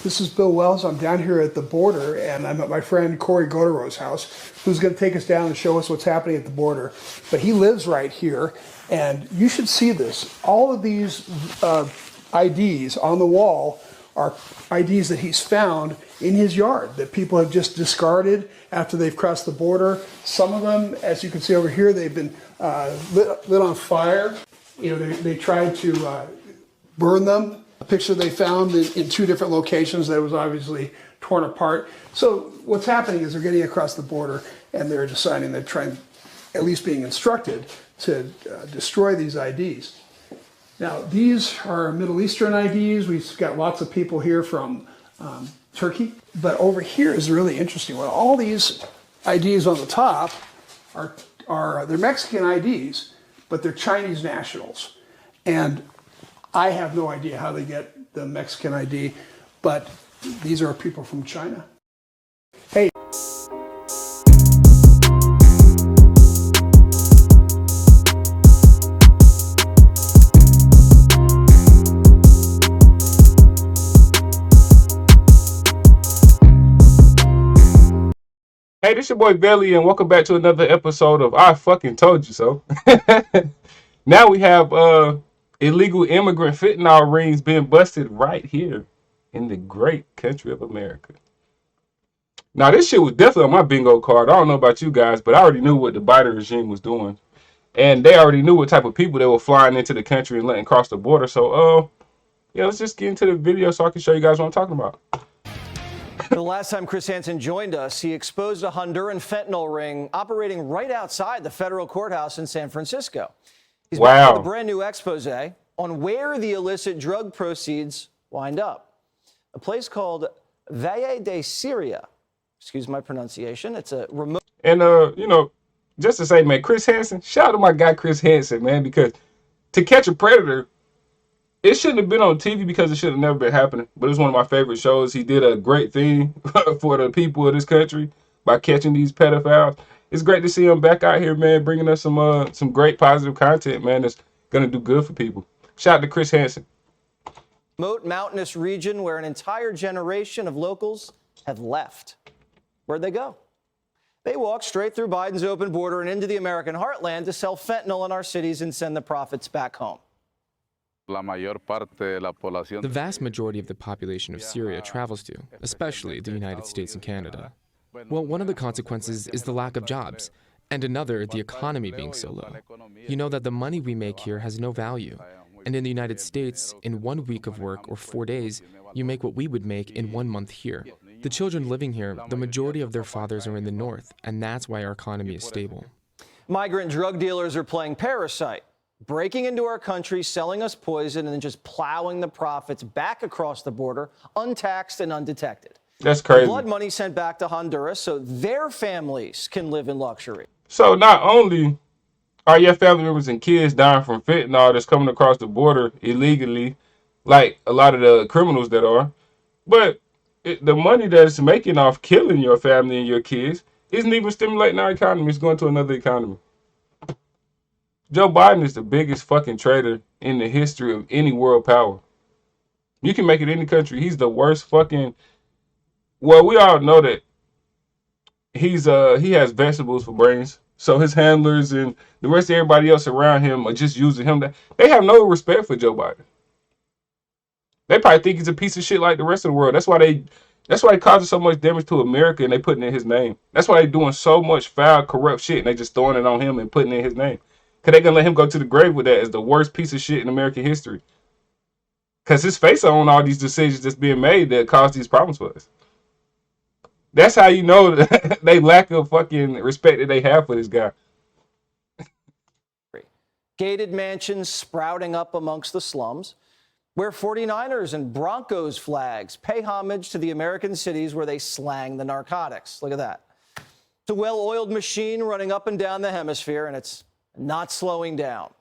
This is Bill Wells. I'm down here at the border, and I'm at my friend Corey Godero's house, who's going to take us down and show us what's happening at the border. But he lives right here, and you should see this. All of these IDs on the wall are IDs that he's found in his yard that people have just discarded after they've crossed the border. Some of them, as you can see over here, they've been lit on fire. You know, they tried to burn them. A picture they found in two different locations that was obviously torn apart. So what's happening is they're getting across the border and they're deciding they're trying, at least being instructed, to destroy these IDs. Now, these are Middle Eastern IDs. We've got lots of people here from Turkey. But over here is really interesting. Well, all these IDs on the top they're Mexican IDs, but they're Chinese nationals. And I have no idea how they get the Mexican ID, but these are people from China. Hey. Hey, this your boy Belly, and welcome back to another episode of I Fucking Told You So. Now we have illegal immigrant fentanyl rings being busted right here in the great country of America. Now, this shit was definitely on my bingo card. I don't know about you guys, but I already knew what the Biden regime was doing. And they already knew what type of people they were flying into the country and letting cross the border. So, yeah, let's just get into the video so I can show you guys what I'm talking about. The last time Chris Hansen joined us, he exposed a Honduran fentanyl ring operating right outside the federal courthouse in San Francisco. He's back with a brand new expose on where the illicit drug proceeds wind up. A place called Valle de Syria. Excuse my pronunciation. It's a remote. And, just to say, man, Chris Hansen, shout out to my guy Chris Hansen, man, because To Catch a Predator, it shouldn't have been on TV because it should have never been happening. But it's one of my favorite shows. He did a great thing for the people of this country by catching these pedophiles. It's great to see him back out here, man, bringing us some great positive content, man, that's going to do good for people. Shout out to Chris Hansen. Remote mountainous region where an entire generation of locals have left. Where'd they go? They walked straight through Biden's open border and into the American heartland to sell fentanyl in our cities and send the profits back home. The vast majority of the population of Syria travels to, especially the United States and Canada. Well, one of the consequences is the lack of jobs, and another, the economy being so low. You know that the money we make here has no value. And in the United States, in 1 week of work or 4 days, you make what we would make in 1 month here. The children living here, the majority of their fathers are in the north, and that's why our economy is stable. Migrant drug dealers are playing parasite, breaking into our country, selling us poison, and then just plowing the profits back across the border, untaxed and undetected. That's crazy. Blood money sent back to Honduras so their families can live in luxury. So not only are your family members and kids dying from fentanyl that's coming across the border illegally, like a lot of the criminals that are, but the money that it's making off killing your family and your kids isn't even stimulating our economy. It's going to another economy. Joe Biden is the biggest fucking traitor in the history of any world power. You can make it any country. He's the worst fucking... Well, we all know that he has vegetables for brains. So his handlers and the rest of everybody else around him are just using him. They have no respect for Joe Biden. They probably think he's a piece of shit like the rest of the world. That's why he causes so much damage to America and they putting in his name. That's why they doing so much foul, corrupt shit and they just throwing it on him and putting in his name. Because they going to let him go to the grave with that as the worst piece of shit in American history. Because his face on all these decisions that's being made that cause these problems for us. That's how you know that they lack of fucking respect that they have for this guy. Gated mansions sprouting up amongst the slums, where 49ers and Broncos flags pay homage to the American cities where they slang the narcotics. Look at that. It's a well-oiled machine running up and down the hemisphere, and it's not slowing down.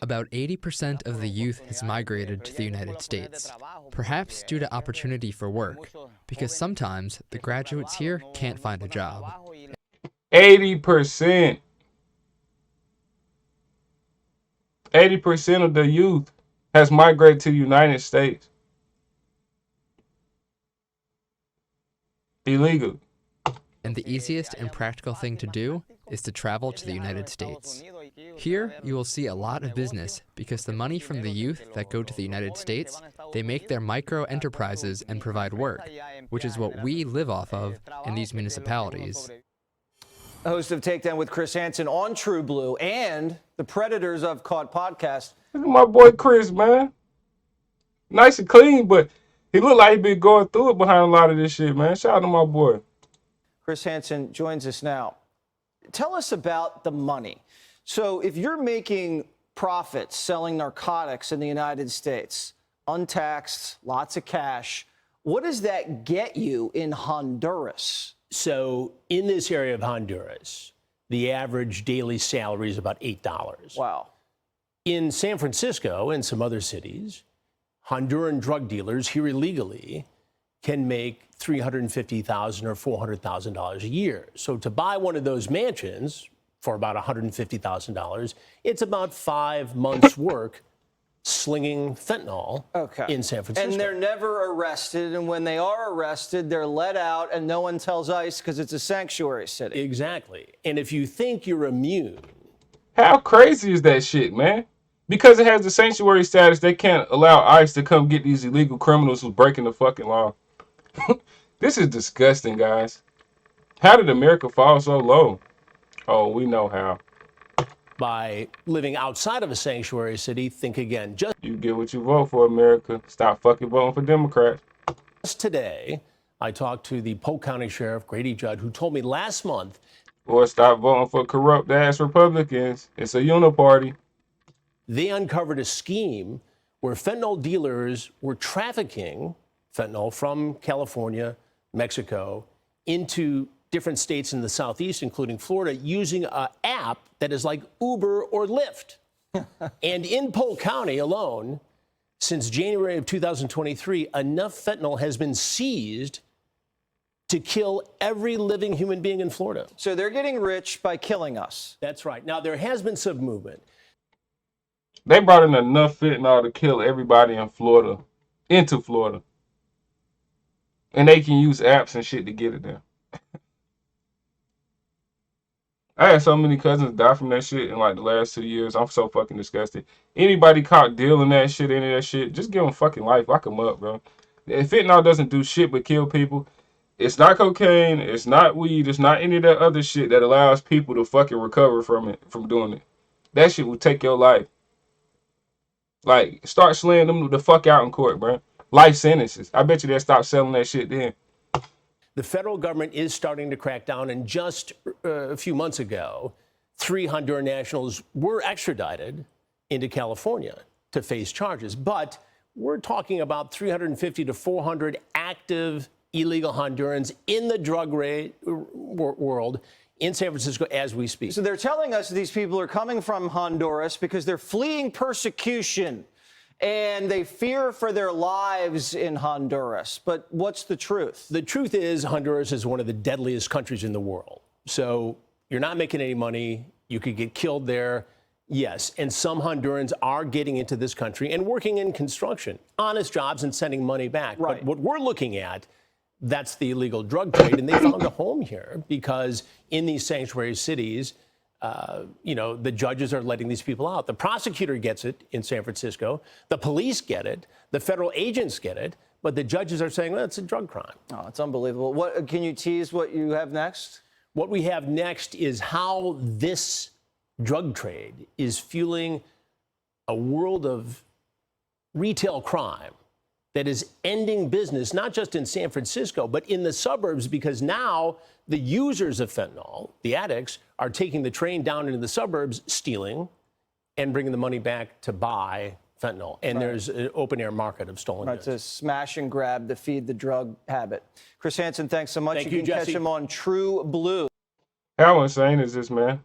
About 80% of the youth has migrated to the United States, perhaps due to opportunity for work, because sometimes the graduates here can't find a job. 80%. 80% of the youth has migrated to the United States. Illegal. And the easiest and practical thing to do is to travel to the United States. Here, you will see a lot of business because the money from the youth that go to the United States, they make their micro enterprises and provide work, which is what we live off of in these municipalities. Host of Takedown with Chris Hansen on True Blue and the Predators of Caught podcast. Look at my boy Chris, man. Nice and clean, but he looked like he been going through it behind a lot of this shit, man. Shout out to my boy. Chris Hansen joins us now. Tell us about the money. So if you're making profits selling narcotics in the United States, untaxed, lots of cash, what does that get you in Honduras? So in this area of Honduras, the average daily salary is about $8. Wow. In San Francisco and some other cities, Honduran drug dealers here illegally can make $350,000 or $400,000 a year. So to buy one of those mansions for about $150,000, it's about 5 months' work slinging fentanyl in San Francisco. And they're never arrested, and when they are arrested, they're let out, and no one tells ICE because it's a sanctuary city. Exactly. And if you think you're immune... How crazy is that shit, man? Because it has the sanctuary status, they can't allow ICE to come get these illegal criminals who's breaking the fucking law. This is disgusting, guys. How did America fall so low? Oh, we know how. By living outside of a sanctuary city, think again. You get what you vote for, America. Stop fucking voting for Democrats. Just today, I talked to the Polk County Sheriff, Grady Judd, who told me last month... Or stop voting for corrupt-ass Republicans. It's a uniparty. They uncovered a scheme where fentanyl dealers were trafficking fentanyl from California, Mexico, into different states in the Southeast, including Florida, using an app that is like Uber or Lyft. And in Polk County alone, since January of 2023, enough fentanyl has been seized to kill every living human being in Florida. So they're getting rich by killing us. That's right. Now, there has been some movement. They brought in enough fentanyl to kill everybody in Florida, into Florida. And they can use apps and shit to get it there. I had so many cousins die from that shit in like the last 2 years. I'm so fucking disgusted. Anybody caught dealing that shit, any of that shit, just give them fucking life. Lock them up, bro. If fentanyl doesn't do shit but kill people, it's not cocaine, it's not weed, it's not any of that other shit that allows people to fucking recover from it, from doing it. That shit will take your life. Like, start slaying them the fuck out in court, bro. Life sentences. I bet you they'll stop selling that shit then. The federal government is starting to crack down, and just a few months ago, 3 Honduran nationals were extradited into California to face charges. But we're talking about 350 to 400 active illegal Hondurans in the drug world in San Francisco as we speak. So they're telling us these people are coming from Honduras because they're fleeing persecution and they fear for their lives in Honduras. But what's the truth? The truth is Honduras is one of the deadliest countries in the world. So you're not making any money. You could get killed there. Yes, and some Hondurans are getting into this country and working in construction, honest jobs, and sending money back. Right. But what we're looking at, that's the illegal drug trade, and they found a home here because in these sanctuary cities, the judges are letting these people out. The prosecutor gets it in San Francisco. The police get it. The federal agents get it. But the judges are saying, well, it's a drug crime. Oh, it's unbelievable. What can you tease what you have next? What we have next is how this drug trade is fueling a world of retail crime that is ending business, not just in San Francisco, but in the suburbs, because now the users of fentanyl, the addicts, are taking the train down into the suburbs, stealing, and bringing the money back to buy fentanyl. And there's an open-air market of stolen goods. To smash and grab to feed the drug habit. Chris Hansen, thanks so much. Thank you you, can Jesse. catch him on True Blue. How insane is this, man?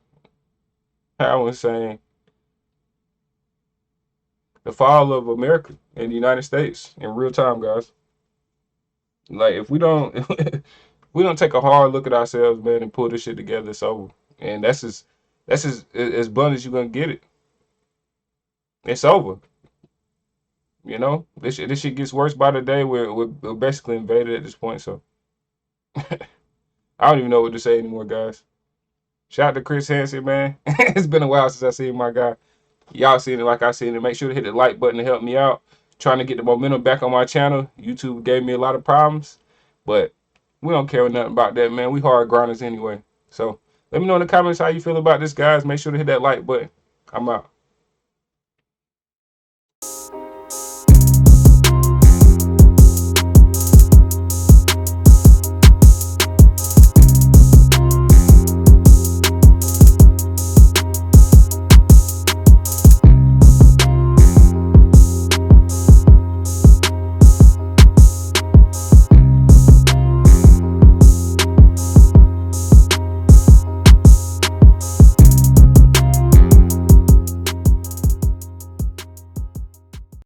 How insane. The fall of America and the United States in real time, guys. Like, if we don't we don't take a hard look at ourselves, man, and pull this shit together, it's over. And that's as blunt as you're gonna get it. It's over. You know, this shit gets worse by the day. We're basically invaded at this point, so I don't even know what to say anymore, guys. Shout out to Chris Hansen, man. It's been a while since I seen my guy. Y'all seen it like I seen it. Make sure to hit the like button to help me out. Trying to get the momentum back on my channel. YouTube gave me a lot of problems, but we don't care nothing about that, man. We hard grinders anyway. So let me know in the comments how you feel about this, guys. Make sure to hit that like button. I'm out.